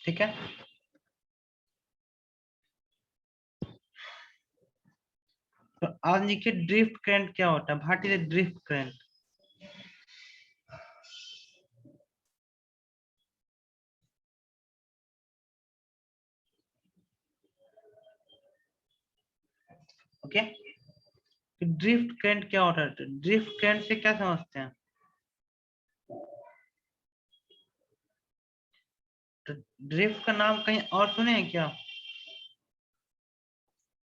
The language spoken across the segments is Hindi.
ठीक है। तो आज देखिए ड्रिफ्ट करंट क्या होता है, what is drift current. Okay, drift current क्या होता है, ड्रिफ्ट करंट से क्या समझते हैं। तो ड्रिफ्ट का नाम कहीं और सुने हैं क्या,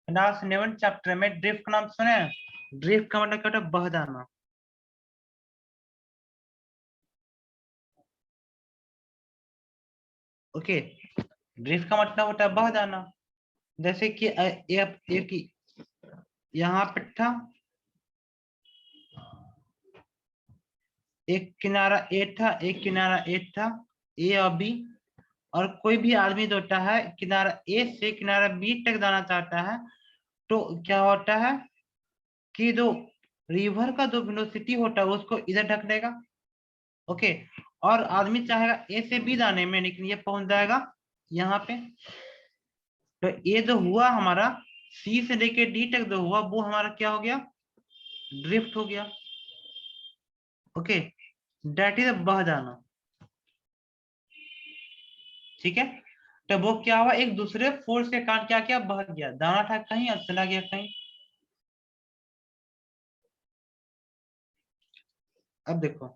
क्लास 11 चैप्टर में ड्रिफ्ट का नाम सुने हैं। ड्रिफ्ट का मतलब क्या होता है, बह जाना। ओके, ड्रिफ्ट का मतलब होता है बह जाना। जैसे कि एक यहाँ पे था, एक किनारा ए था, एक किनारा ए था, ए और बी। और कोई भी आदमी जो होता है किनारा ए से किनारा बी तक जाना चाहता है, तो क्या होता है कि जो रिवर का जो वेलोसिटी होता है उसको इधर ढक देगा। ओके, और आदमी चाहेगा ए से बी जाने में, लेकिन ये पहुंच जाएगा यहाँ पे। तो ये जो हुआ हमारा सी से लेके डी तक जो हुआ वो हमारा क्या हो गया, ड्रिफ्ट हो गया। ओके, दैट इज बह जाना। ठीक है, तो वो क्या हुआ, एक दूसरे फोर्स के कारण क्या क्या बह गया, जाना था कहीं और चला गया कहीं। अब देखो,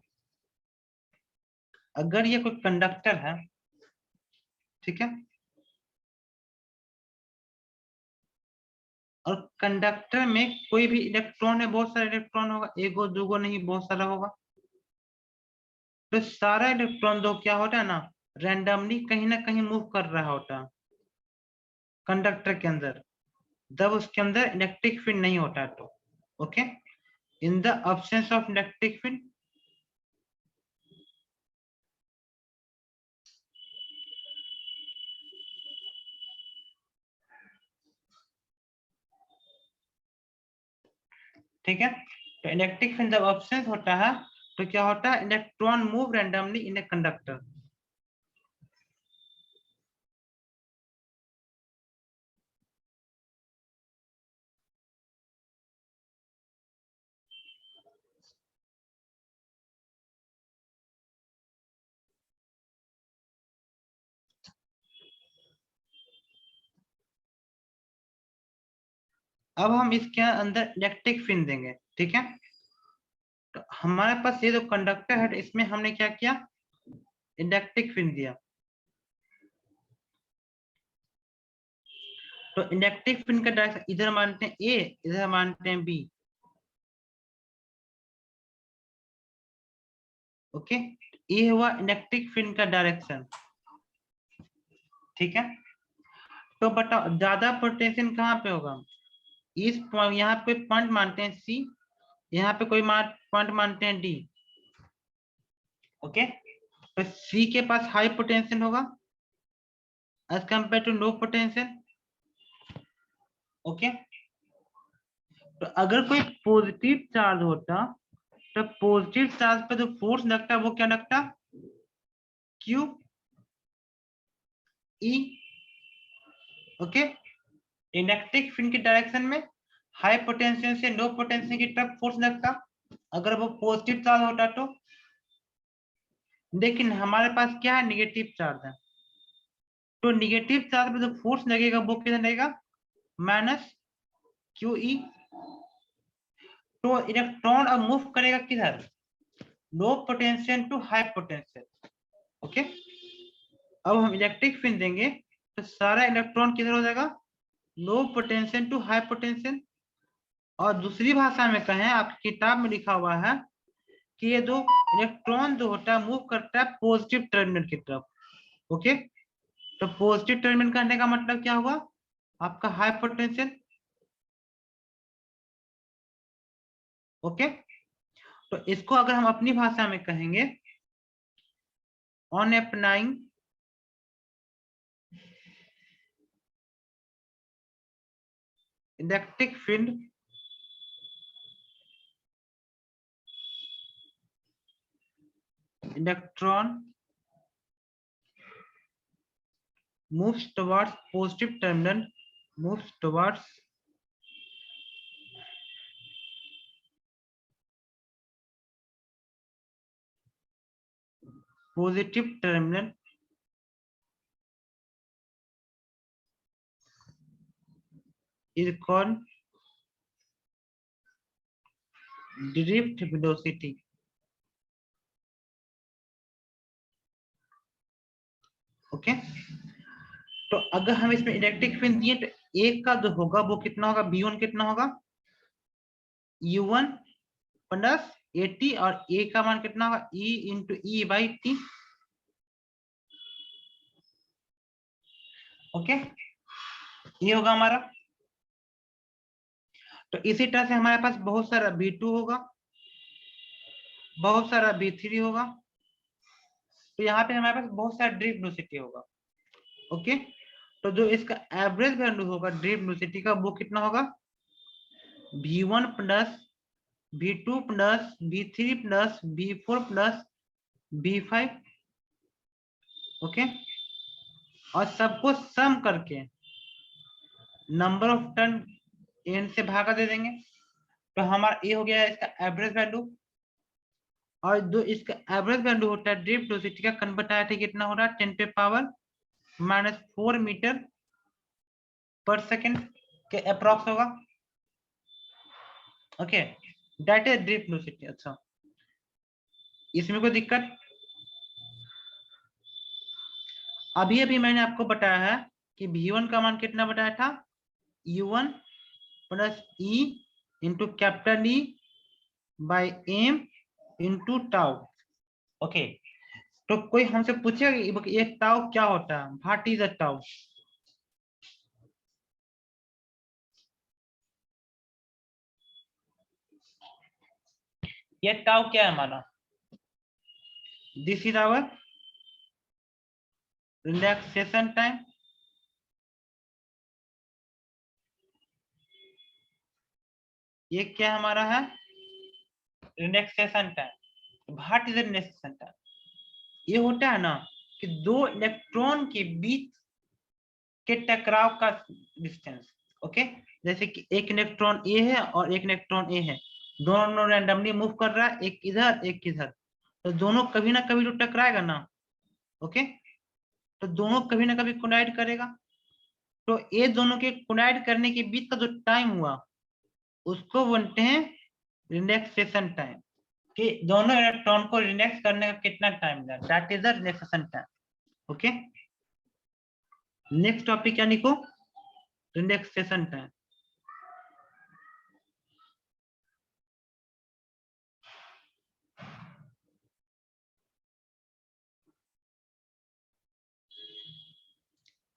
अगर ये कोई कंडक्टर है, ठीक है, और कंडक्टर में कोई भी इलेक्ट्रॉन है, बहुत सारे इलेक्ट्रॉन होगा, एगो दूगो नहीं बहुत सारा होगा। तो सारा इलेक्ट्रॉन जो क्या होता है ना, रैंडमली कहीं ना कहीं मूव कर रहा होता है कंडक्टर के अंदर, जब उसके अंदर इलेक्ट्रिक फील्ड नहीं होता तो। Okay, in the absence of electric field, ठीक है, तो इलेक्ट्रिक फील्ड जब अब्सेंस होता है तो क्या होता है, electron move randomly in a conductor. अब हम इसके अंदर इलेक्ट्रिक फील्ड देंगे, ठीक है। तो हमारे पास ये जो कंडक्टर है इसमें हमने क्या किया, इलेक्ट्रिक फील्ड दिया। तो इलेक्ट्रिक फील्ड का डायरेक्शन इधर मानते हैं ए, इधर मानते हैं बी। ओके, ये हुआ इलेक्ट्रिक फील्ड का डायरेक्शन। ठीक है, तो बताओ ज्यादा पोटेंशियल कहाँ पे होगा, इस यहाँ पे पॉइंट मानते हैं सी, यहाँ पे कोई पॉइंट मानते हैं डी। ओके, तो सी के पास हाई पोटेंशियल होगा as compare to low potential. Okay, तो अगर कोई पॉजिटिव चार्ज होता तो पॉजिटिव चार्ज पे जो फोर्स लगता है वो क्या लगता, Q e. Okay, electric field की डायरेक्शन में हाई पोटेंशियल से लो पोटेंशियल की तरफ फोर्स लगता, अगर वो पॉजिटिव चार्ज होता तो। लेकिन हमारे पास क्या है, निगेटिव चार्ज है, तो निगेटिव चार्ज पे जो फोर्स लगेगा वो कितना लगेगा, माइनस क्यू ई। तो इलेक्ट्रॉन अब मूव करेगा किधर, low potential to high potential. Okay, अब हम इलेक्ट्रिक फील्ड देंगे तो सारा इलेक्ट्रॉन किधर हो जाएगा, low potential to high potential. और दूसरी भाषा में कहें, आपकी किताब में लिखा हुआ है कि ये जो इलेक्ट्रॉन जो होता है मूव करता है पॉजिटिव टर्मिनल की तरफ। ओके, तो पॉजिटिव टर्मिनल करने का मतलब क्या हुआ, आपका हाई पोटेंशियल। ओके, तो इसको अगर हम अपनी भाषा में कहेंगे, on applying electric field electron moves towards positive terminal, moves towards positive terminal is called drift velocity. Okay तो अगर हम इसमें इलेक्ट्रिक फील्ड दिए तो एक का जो होगा वो कितना होगा, v1 कितना होगा, u1 प्लस 80 और a का मान कितना होगा, e into E by T. Okay ये होगा हमारा। तो इसी तरह से हमारे पास बहुत सारा v2 होगा, बहुत सारा v3 होगा, तो यहाँ पे हमारे पास बहुत सारा ड्रिफ्ट वेलोसिटी होगा। ओके तो जो इसका एवरेज वैल्यू होगा ड्रिफ्ट वेलोसिटी का वो कितना होगा, v1 plus v2 plus v3 plus v4 plus v5। Okay और सबको सम करके नंबर ऑफ टर्न n से भागा दे देंगे, तो हमारा ये हो गया इसका एवरेज वैल्यू। और जो इसका एवरेज वैल्यू होता है ड्रिफ्ट वेलोसिटी का, कन्वर्ट आया था कितना हो रहा है, 10 पे पावर -4 मीटर पर सेकेंड के अप्रॉक्स होगा। Okay that is drift velocity. अच्छा इसमें कोई दिक्कत? अभी अभी मैंने आपको बताया है कि v1 का मान कितना बताया था, u1 plus e into capital E by m into tau. Okay तो कोई हमसे पूछेगा कि ये टाउ क्या होता है, व्हाट इज अ टाउ? ये टाउ क्या है हमारा, this is our relaxation time. ये क्या हमारा है, relaxation time. What is relaxation time? ये होता है ना कि दो इलेक्ट्रॉन के बीच के टकराव का डिस्टेंस। ओके जैसे कि एक इलेक्ट्रॉन ए है और एक इलेक्ट्रॉन ए है, दोनों रैंडमली मूव कर रहा है, एक इधर एक इधर, तो दोनों कभी ना कभी तो टकराएगा ना। ओके तो दोनों कभी ना कभी कोलाइड करेगा, तो ये दोनों के कोलाइड करने के बीच का जो टाइम हुआ उसको बोलते हैं रिलैक्सेशन टाइम, कि दोनों इलेक्ट्रॉन को रिलैक्स करने का कितना टाइम लगा, that is the relaxation time. Okay next topic क्या लिखो, रिलैक्सेशन टाइम।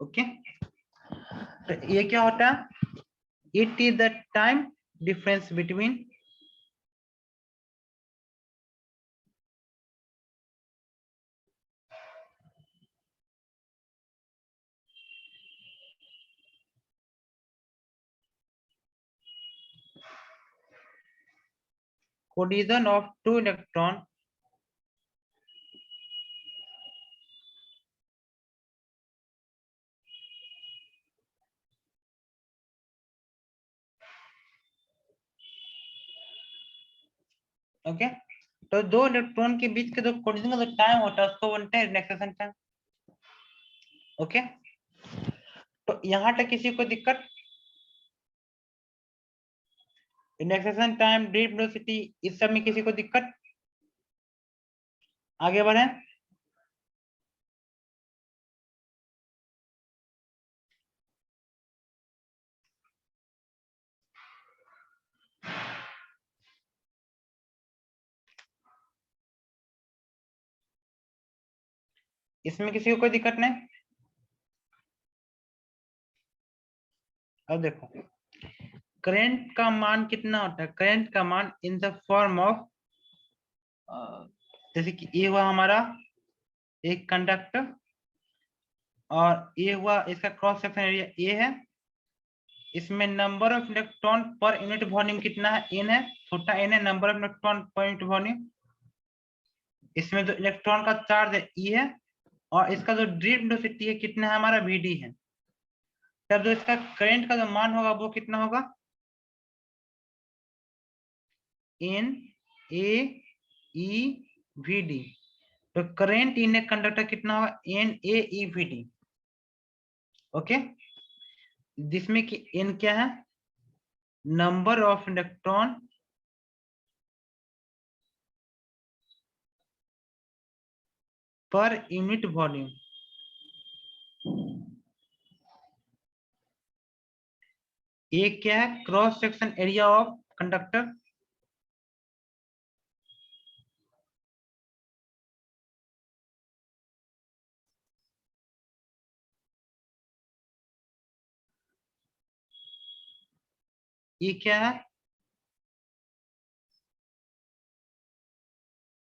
ओके तो ये क्या होता है, it is the time difference between collision of two electrons okay तो दो इलेक्ट्रॉन के बीच के जो कोलिजन का जो टाइम होता है उसको बोलते हैं रिलैक्सेशन टाइम। ओके तो यहां तक किसी को दिक्कत, रिलैक्सेशन टाइम, ड्रिफ्ट वेलोसिटी, इस सब में किसी को दिक्कत? आगे बढ़े। इसमें किसी को कोई दिक्कत नहीं? अब देखो करंट का मान कितना होता है, करंट का मान इन द फॉर्म ऑफ, जैसे कि ये हुआ हमारा एक कंडक्टर और ये हुआ इसका क्रॉस सेक्शन एरिया ए है, इसमें number of electron per unit volume कितना है, एन है, छोटा एन है number of electron per unit volume. इसमें जो इलेक्ट्रॉन का चार्ज है ई है और इसका जो ड्रिफ्ट वेलोसिटी है कितना है हमारा vd है, तब जो इसका करंट का जो मान होगा वो कितना होगा n a e v d। तो करंट इन ए कंडक्टर कितना होगा n a e v d। Okay, जिसमें कि n क्या है number of electron per unit volume. ये क्या है cross section area of conductor. ये क्या है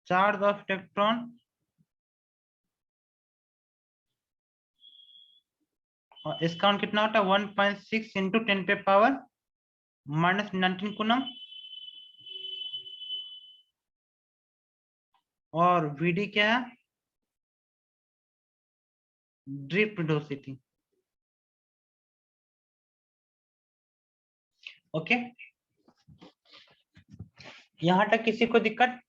चार्ज ऑफ इलेक्ट्रॉन और इसका काउंट कितना होता है 1.6 इंटू 10 पे पावर -19 कूलम। और vd क्या है ड्रिफ्ट वेलोसिटी। ओके, यहां तक किसी को दिक्कत?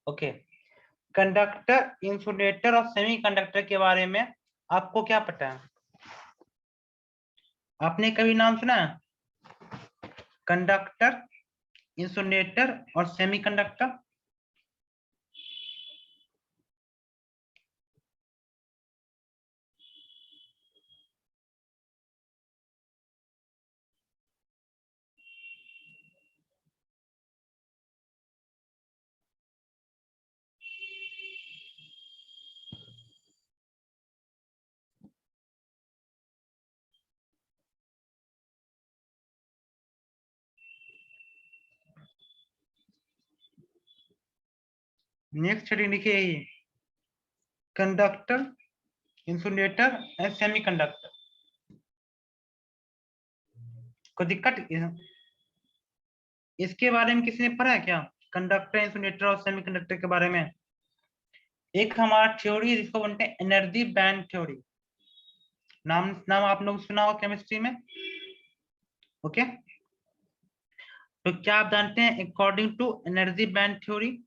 ओके, कंडक्टर इंसुलेटर और सेमीकंडक्टर के बारे में आपको क्या पता है? आपने कभी नाम सुना है कंडक्टर, इंसुलेटर और सेमीकंडक्टर? नेक्स्ट हेडिंग लिखिए कंडक्टर, इंसुलेटर एंड सेमीकंडक्टर। कोई दिक्कत इसके बारे में किसी ने पढ़ा है क्या कंडक्टर, इंसुलेटर और सेमीकंडक्टर के बारे में? एक हमारा थ्योरी जिसको बोलते हैं एनर्जी बैंड थ्योरी, नाम नाम आप लोग सुना हो केमिस्ट्री में। ओके, तो क्या आप जानते हैं according to energy band theory?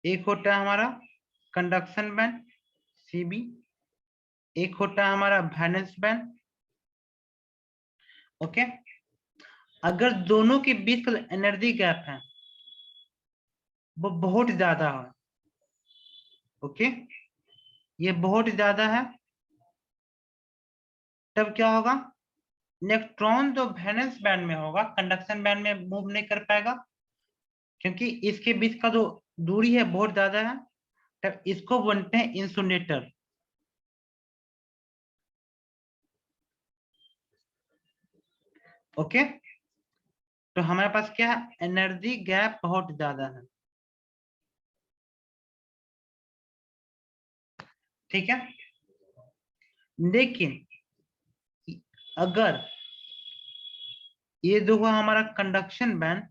एक होता है हमारा कंडक्शन बैंड सीबी, एक होता है हमारा वैलेंस बैंड। ओके, अगर दोनों के बीच का एनर्जी गैप है वो बहुत ज्यादा है, ओके, ये बहुत ज्यादा है, तब क्या होगा इलेक्ट्रॉन जो वैलेंस बैंड में होगा कंडक्शन बैंड में मूव नहीं कर पाएगा, क्योंकि इसके बीच का जो दूरी है बहुत ज्यादा है। तब इसको बोलते हैं इंसुलेटर। ओके, तो हमारे पास क्या है एनर्जी गैप बहुत ज्यादा है। ठीक है, लेकिन अगर ये जो हुआ हमारा कंडक्शन बैंड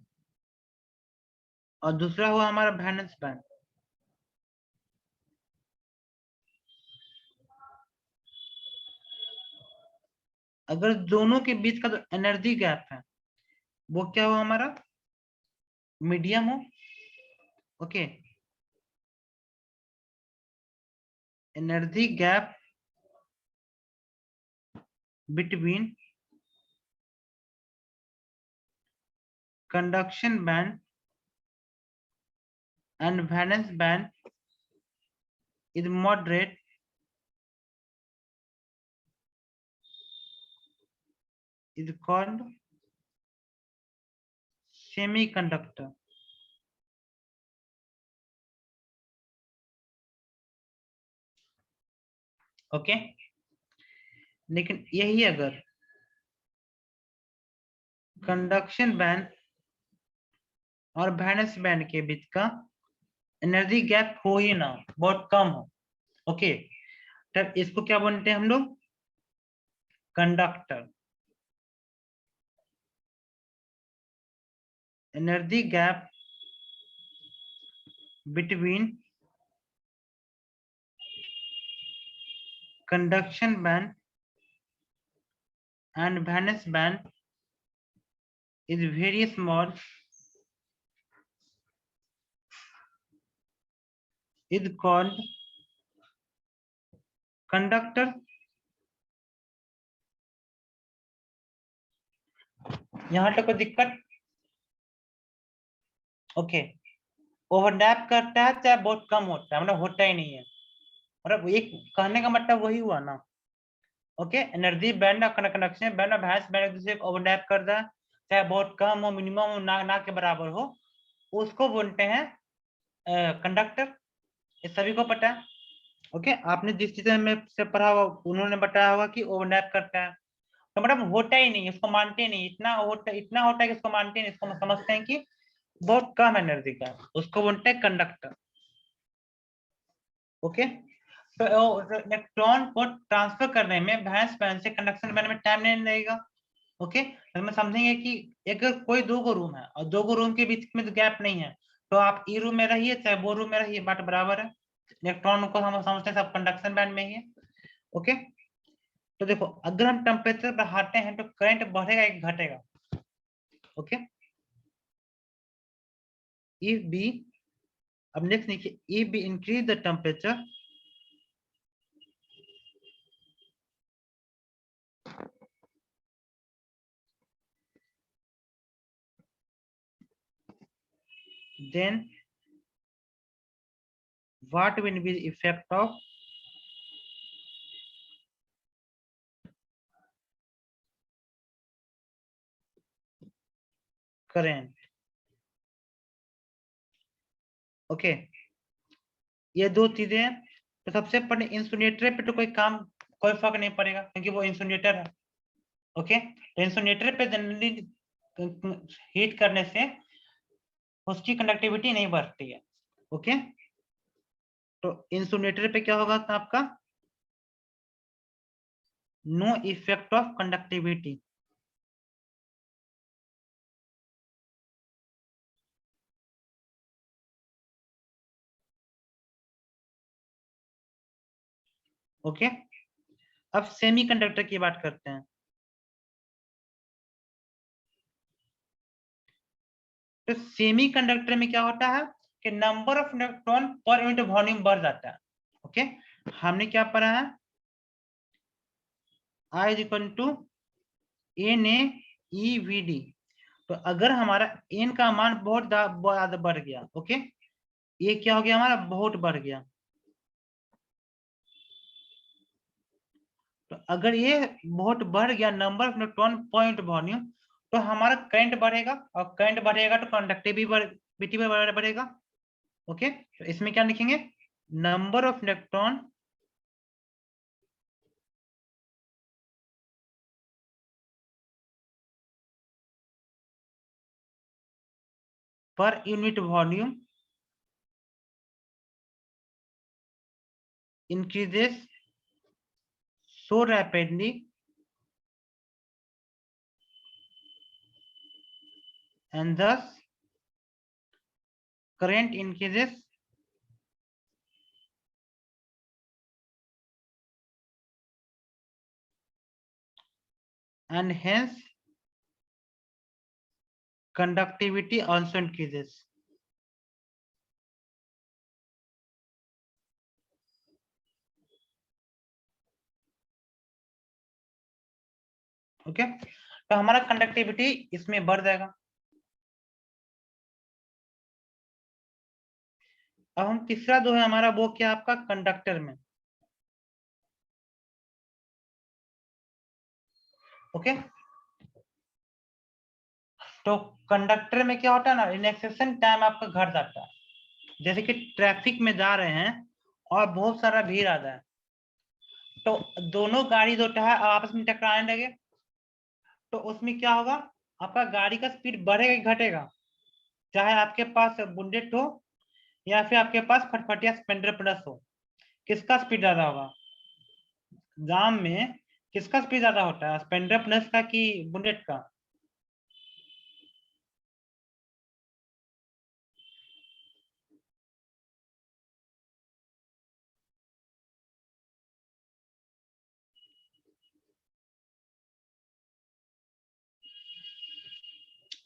और दूसरा हुआ हमारा वैलेंस बैंड, अगर दोनों के बीच का जो एनर्जी गैप है वो क्या हुआ हमारा मीडियम हो। Okay, energy gap between conduction band and valence band is moderate, is called semiconductor। Okay, लेकिन यही अगर कंडक्शन बैंड और वैलेंस बैंड के बीच का एनर्जी गैप हो ही ना, बहुत कम हो, ओके, तब इसको क्या बोलते हैं हम लोग? Conductor. Energy gap between conduction band and valence band is very small, is called conductor। यहाँ तक कोई दिक्कत? ओके, ओवरलैप करता है चाहे बहुत कम होता है, मतलब होता ही नहीं है, मतलब एक कहने का मतलब वही हुआ ना। ओके, एनर्जी बैंड और कंडक्शन बैंड और वैलेंस बैंड एक दूसरे को ओवरलैप करता है, चाहे बहुत कम हो, मिनिमम ना के बराबर हो, उसको बोलते हैं कंडक्टर। ये सभी को पता है। ओके, आपने जिस चीज में से पढ़ा होगा उन्होंने बताया होगा कि ओवरलैप करता है, तो मतलब होता ही नहीं, इसको मानते नहीं, इतना होता है कि इसको मानते नहीं, इसको हम समझते हैं कि बहुत कम एनर्जी का, उसको बोलते हैं कंडक्टर। ओके, तो इलेक्ट्रॉन को ट्रांसफर करने में वैलेंस बैंड से कंडक्शन बैंड में टाइम नहीं लगेगा। ओके, तो हम समझेंगे कि अगर कोई दो गो रूम है और दो गो रूम के बीच में तो गैप नहीं है, तो आप ई रूम में रहिए चाहे वो रूम में रहिए, बात बराबर है, इलेक्ट्रॉन को हम समझते हैं सब कंडक्शन बैंड में ही है। ओके, तो देखो अगर हम टेम्परेचर बढ़ाते हैं तो करंट बढ़ेगा कि घटेगा? ओके, if b, अब नेक्स्ट लिखिए, if we increase the temperature then what will be the effect of current? Okay, ये दो चीजें हैं, तो सबसे पहले इंसुलेटर पे तो कोई फर्क नहीं पड़ेगा क्योंकि वो इंसुलेटर है। ओके, तो इंसुलेटर पे जनरली हीट करने से उसकी कंडक्टिविटी नहीं बढ़ती है। ओके, तो इंसुलेटर पे क्या होगा आपका? No effect of conductivity. Okay, अब सेमीकंडक्टर की बात करते हैं। तो सेमीकंडक्टर में क्या होता है कि number of electron per unit volume बढ़ जाता है। ओके, हमने क्या पढ़ा है? I is equal to N A e v d. तो अगर हमारा n का मान बहुत ज्यादा बढ़ गया, ओके, ये क्या हो गया हमारा? बहुत बढ़ गया। तो अगर ये बहुत बढ़ गया number of electron point volume, तो हमारा करंट बढ़ेगा, और करंट बढ़ेगा तो कंडक्टिविटी बढ़ेगा। ओके, तो इसमें क्या लिखेंगे? Number of electron per unit volume increases so rapidly and thus current increases and hence conductivity also increases। Okay, तो हमारा कंडक्टिविटी इसमें बढ़ जाएगा। अब हम तीसरा जो है हमारा वो क्या आपका कंडक्टर में। ओके, तो कंडक्टर में क्या होता है ना, रिलैक्सेशन टाइम आपका घट जाता है। जैसे कि ट्रैफिक में जा रहे हैं और बहुत सारा भीड़ आ जाए, तो दोनों गाड़ी जो है आपस में टकराने लगे, तो उसमें क्या होगा, आपका गाड़ी का स्पीड बढ़ेगा कि घटेगा, चाहे आपके पास बुलेट हो या फिर आपके पास फटफटिया स्प्लेंडर प्लस हो, किसका स्पीड ज्यादा होगा जाम में? किसका स्पीड ज्यादा होता है, स्प्लेंडर प्लस का कि बुलेट का?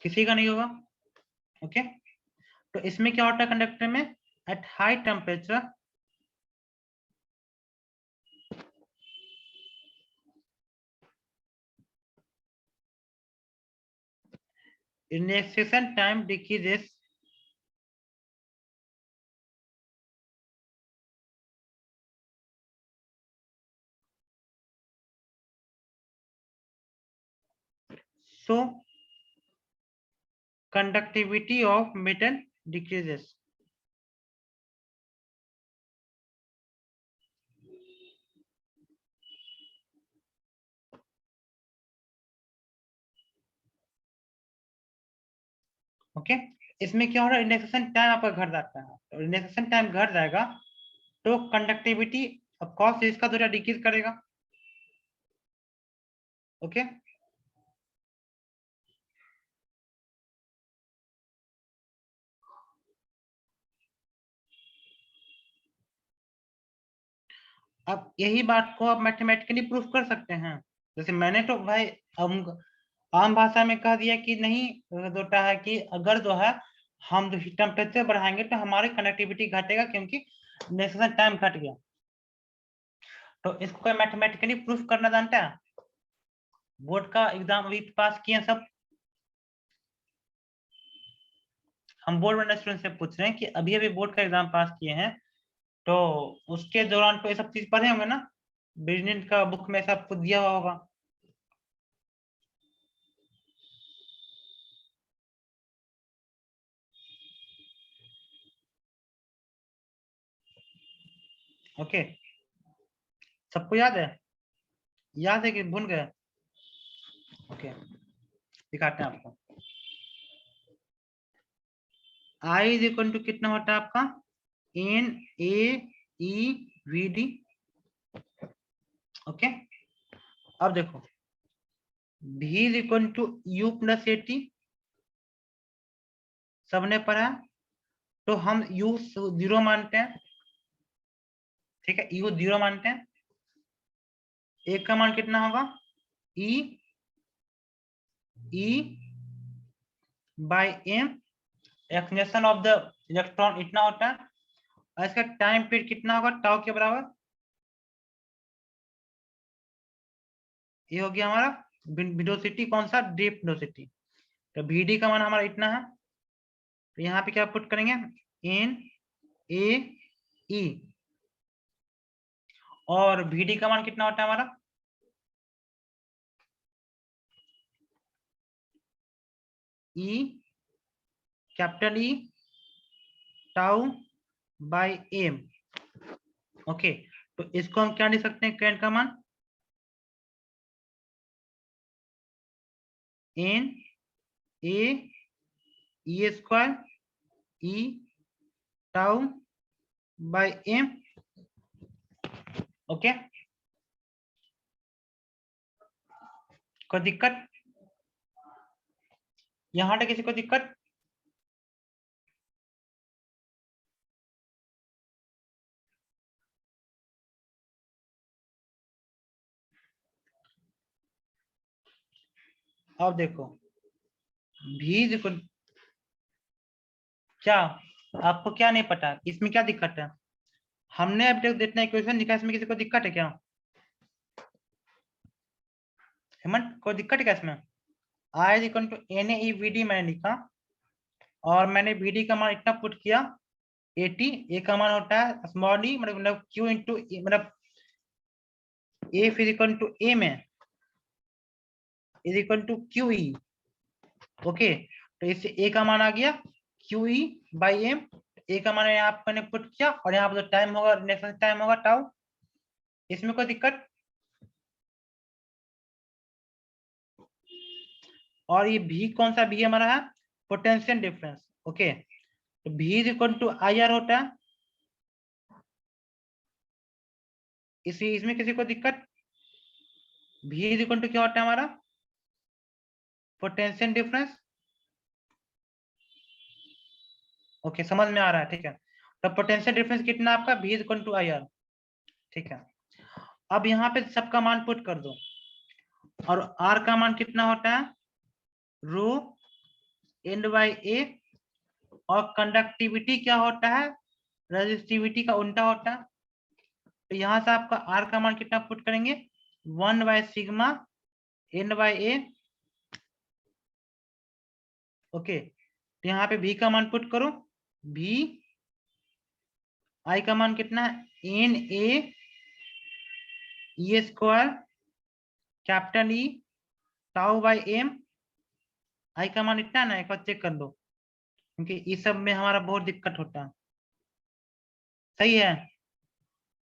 किसी का नहीं होगा। ओके, तो इसमें क्या होता है कंडक्टर में, at high temperature initiation time decreases so conductivity of metal decreases. Okay, इसमें क्या हो रहा है, इंडेक्सेशन टाइम आपका घट जाता है, तो इंडेक्सेशन टाइम घट जाएगा तो कंडक्टिविटी ऑफ कॉस्ट इसका थोड़ा डिक्रीज करेगा। ओके, अब यही बात को आप मैथमेटिकली प्रूफ कर सकते हैं, जैसे मैंने तो भाई आम भाषा में कह दिया कि नहीं, होता है कि अगर जो है हम जो टेम्परेचर बढ़ाएंगे तो हमारी कनेक्टिविटी घटेगा क्योंकि इंडेक्सेशन टाइम घट गया। तो इसको कोई मैथमेटिकली प्रूफ करना जानता है? बोर्ड का एग्जाम अभी पास किए सब, हम बोर्ड वाले स्टूडेंट से पूछ रहे हैं कि अभी अभी बोर्ड का एग्जाम पास किए हैं, तो उसके दौरान तो ये सब चीज पढ़े होंगे ना, बिजनेस का बुक में सब कुछ दिया हुआ होगा। ओके, सबको याद है कि भूल गए? ओके, दिखाते हैं आपको। आई इज इक्वल टू कितना होता है आपका, n A e v d. Okay, अब देखो, v is equal to u plus a t, सबने पढ़ा, तो हम यू जीरो मानते हैं, ठीक है, यू जीरो मानते हैं। एक का मान कितना होगा, E E by m, acceleration of the electron इतना होता है, और इसका टाइम पीरियड कितना होगा, टाउ के बराबर। ये हो गया हमारा वेलोसिटी, कौन सा, डीप वेलोसिटी। तो vd का मान हमारा इतना है, तो यहाँ पे क्या पुट करेंगे, एन ए ई, और vd का मान कितना होता है हमारा, e capital E tau by m. Okay, तो इसको हम क्या लिख सकते हैं, करंट का मान n A e square e tau by m. Okay, कोई दिक्कत यहाँ तक, किसी को दिक्कत? अब देखो, भी क्या आपको क्या नहीं पता, इसमें क्या दिक्कत है, हमने अभी तक जितना इक्वेशन लिखा इसमें किसी को दिक्कत है क्या, हेमंत कोई दिक्कत है क्या इसमें? I is equal to N A V D मैंने लिखा, और मैंने वी डी का मान इतना पुट किया 80, ए का मान होता है स्मॉल ई, मतलब क्यू इंटू, मतलब ए इक्वल टू ए में is equal to q e. Okay, तो इससे ए का मान आ गया q e by m, a का मान यहाँ मैंने पुट किया, और यहाँ पर जो टाइम होगा, नेक्स्ट टाइम होगा टाउ, इसमें कोई दिक्कत? और ये भी कौन सा भी हमारा है? Potential difference. ओके, तो v is equal to I R होता है। इसमें किसी को दिक्कत? भी इज इक्वल टू क्या होता है हमारा? Potential difference. ओके, समझ में आ रहा है, ठीक है। तो पोटेंशियल डिफरेंस कितना आपका? V is equal to I R, ठीक है। अब यहाँ पे सबका मान पुट कर दो, और आर का मान कितना होता है? रो एन बाई ए, और कंडक्टिविटी क्या होता है? रेजिस्टिविटी का उल्टा होता है। तो यहाँ से आपका आर का मान कितना पुट करेंगे? 1 by sigma n by A. Okay, तो यहाँ पे भी का मान पुट करो। भी आई का मान कितना है? N A square capital E tau by m. I का मान इतना ना, एक बार चेक कर लो, क्योंकि इस सब में हमारा बहुत दिक्कत होता है। सही है?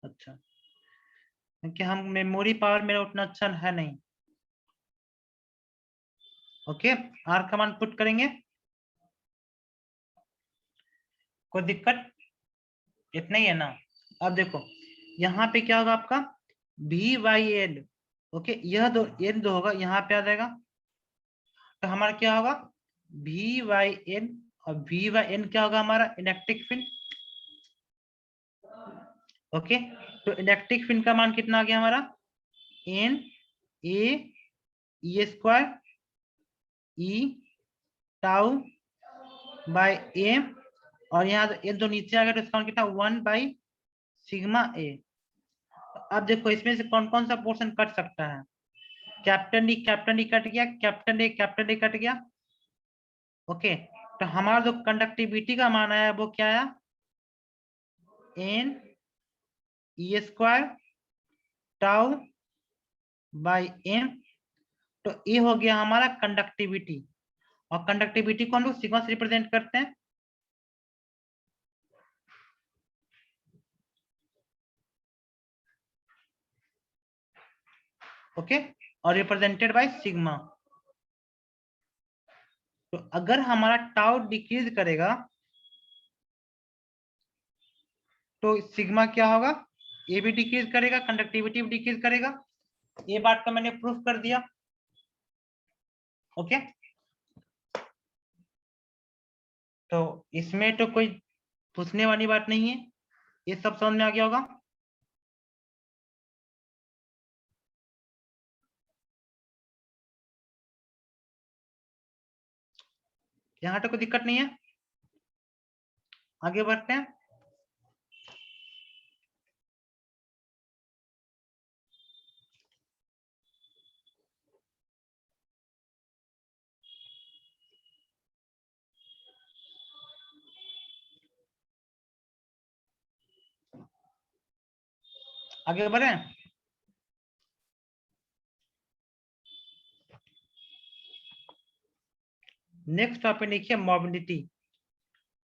अच्छा, क्योंकि हम मेमोरी पावर मेरा उतना अच्छा है नहीं। ओके, आर का मान पुट करेंगे, कोई दिक्कत? इतना ही है ना? अब देखो यहाँ पे क्या होगा आपका? भी बाई एल। ओके, यह दो एन दो होगा, यहाँ पे आ जाएगा, तो हमारा क्या होगा? भी बाई एन। और भी बाई एन क्या होगा हमारा? Electric field. ओके, तो इलेक्ट्रिक फील्ड का मान कितना आ गया हमारा? N A square e tau by m, और यहाँ ये दो नीचे आ गया, तो इसका मान कितना? 1 बाई सिग्मा ए। अब देखो इसमें से कौन कौन सा पोर्शन कट सकता है? कैप्टन डी कट गया, कैप्टन डी कट गया। ओके, तो हमारा जो कंडक्टिविटी का मान आया वो क्या आया? N e square tau by m. तो ये हो गया हमारा कंडक्टिविटी, और कंडक्टिविटी को हम लोग सिग्मा से रिप्रेजेंट करते हैं। ओके, और रिप्रेजेंटेड बाय सिग्मा। तो अगर हमारा टाउ डिक्रीज करेगा तो सिग्मा क्या होगा? ये भी डिक्रीज करेगा, कंडक्टिविटी भी डिक्रीज करेगा। ये बात को मैंने प्रूफ कर दिया। ओके, तो इसमें तो कोई पूछने वाली बात नहीं है, ये सब समझ में आ गया होगा। यहाँ तो कोई दिक्कत नहीं है, आगे बढ़ते हैं। आगे बढ़े। नेक्स्ट टॉपिक लिखिए mobility.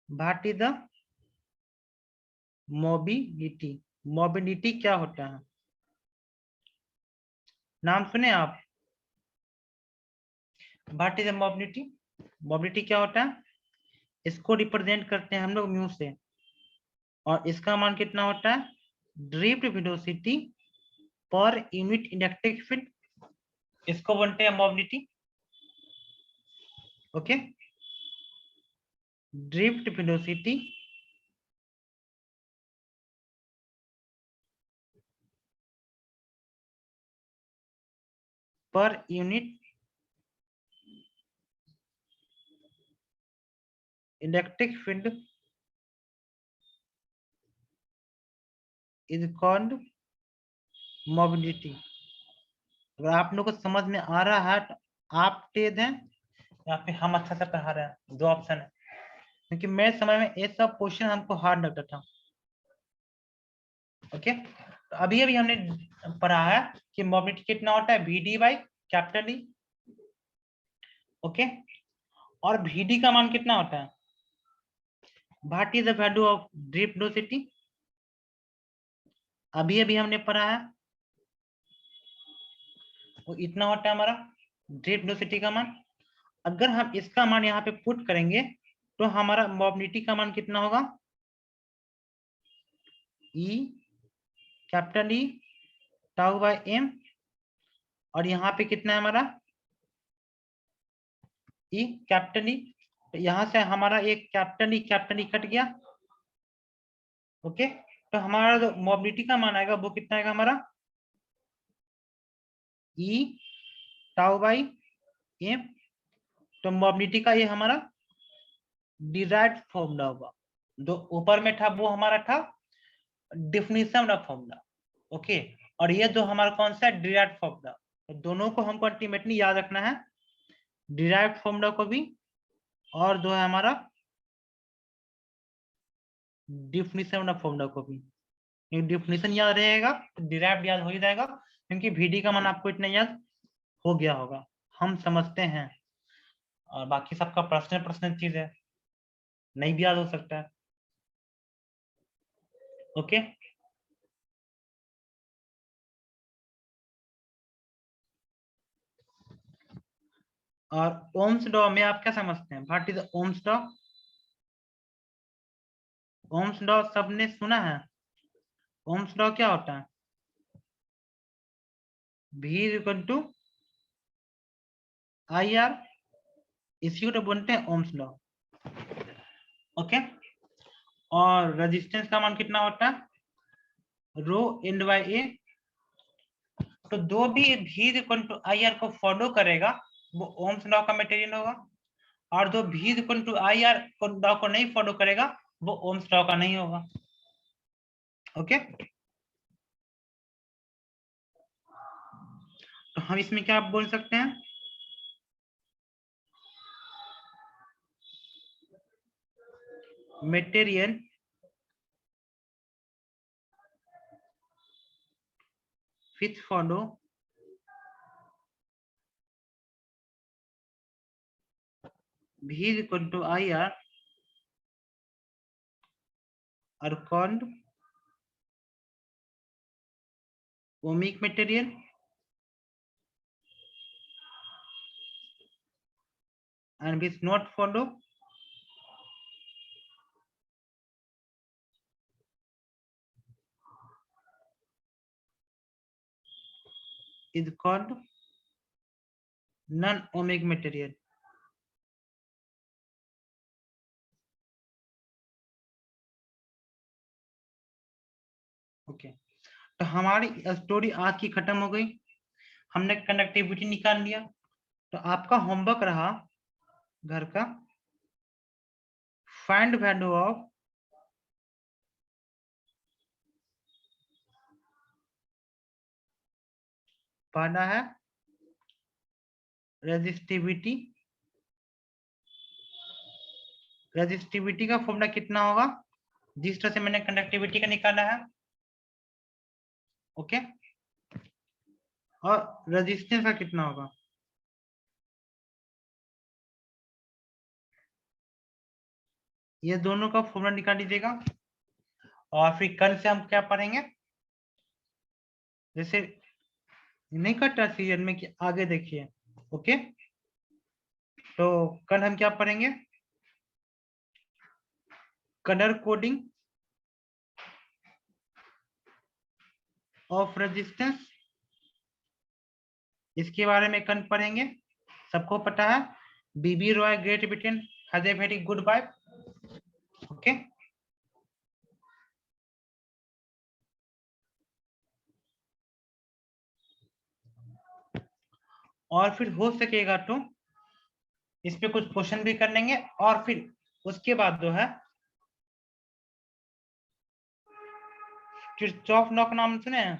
What is the mobility? Mobility क्या होता है? नाम सुने आप? What is the mobility? Mobility क्या होता है? इसको रिप्रेजेंट करते हैं हम लोग म्यू से, और इसका मान कितना होता है? Drift velocity per unit electric field, इसको बोलते हैं mobility. Okay, drift velocity per unit electric field is called mobility. अगर आप लोग को समझ में आ रहा है तो आप तेज हैं, या फिर हम अच्छा से पढ़ा रहे हैं, दो ऑप्शन है। क्योंकि मेरे समय में ये सब क्वेश्चन हमको हार्ड लगता था। ओके, तो अभी अभी हमने पढ़ा है कि मोबिलिटी कितना होता है? V d by capital D. Okay, और वी डी का मान कितना होता है? What is the value of drift velocity? अभी अभी हमने पढ़ा है, वो इतना होता है हमारा ड्रिफ्ट वेलोसिटी का मान। अगर हम इसका मान यहाँ पे पुट करेंगे तो हमारा मोबिलिटी का मान कितना होगा, e capital E tau by m, और यहाँ पे कितना है हमारा ई कैपिटल ई, तो यहाँ से हमारा एक कैपिटल ई कट गया। ओके, तो हमारा जो मोबिलिटी का मान आएगा वो कितना आएगा हमारा, ई टाउ बाई एम। तो मोबिलिटी का ये हमारा डिराइव्ड फॉर्मूला होगा, जो ऊपर में था वो हमारा था डिफिनीशन ऑफ फॉर्मूला। ओके, और ये जो हमारा कौन सा डिराइव्ड फॉर्मूला, तो दोनों को हमको अल्टीमेटली याद रखना है, डिराइव्ड फॉर्मूला को भी और जो है हमारा डिफिनीशन ऑफ फॉर्मूला को भी। डिफिनीशन याद रहेगा तो डिराइव्ड याद हो ही जाएगा, क्योंकि VD का मान आपको इतना याद हो गया होगा, हम समझते हैं। और बाकी सबका पर्सनल चीज है, नहीं भी याद हो सकता है। ओके, और ओम्स लॉ में आप क्या समझते हैं, what is Ohm's law? Ohm's law सबने सुना है? ओम्स लॉ क्या होता है? V इक्वल टू IR, इसी को तो बोलते हैं ओम्स लॉ। ओके, और रेजिस्टेंस का मान कितना होता है, रो एंड बाय ए। तो जो भी V इक्वल टू IR को फॉलो करेगा वो ओम्स लॉ का मटेरियल होगा, और जो V equal to IR law को नहीं फॉलो करेगा वो ओम्स लॉ का नहीं होगा। ओके, तो हम इसमें क्या बोल सकते हैं, material which follow V is equal to IR are called ohmic material, and which not follow is called non-ohmic material. Okay, तो हमारी स्टोरी आज की खत्म हो गई, हमने कंडक्टिविटी निकाल लिया। तो आपका होमवर्क रहा घर का, फाइंड वैल्यू ऑफ पढ़ना है रेजिस्टिविटी। रेजिस्टिविटी का फॉर्मूला कितना होगा, जिस तरह से मैंने कंडक्टिविटी का निकाला है। ओके, और रेजिस्टेंस का कितना होगा, ये दोनों का फॉर्मूला निकाल लीजिएगा। और फिर कल से हम क्या पढ़ेंगे, जैसे नहीं कटा सीजन में कि आगे देखिए। ओके, तो कल हम क्या पढ़ेंगे, कलर कोडिंग ऑफ रेजिस्टेंस, इसके बारे में कल पढ़ेंगे। सबको पता है BB Roy great Britain has a very good wife. Okay, और फिर हो सकेगा तो इस पे कुछ क्वेश्चन भी कर लेंगे, और फिर उसके बाद जो है किरचॉफ लॉ का नाम सुने हैं?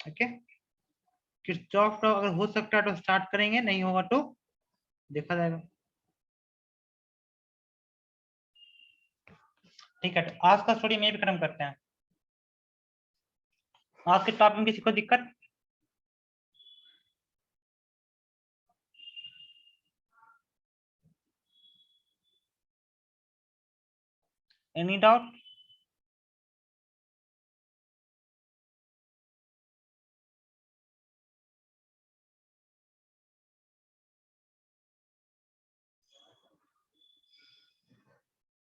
ओके, किरचॉफ लॉ अगर हो सकता है तो स्टार्ट करेंगे, नहीं होगा तो देखा जाएगा। ठीक है, तो आज का स्टोरी में भी खत्म करते हैं। आज के टॉपिक में किसी को दिक्कत? Any doubt?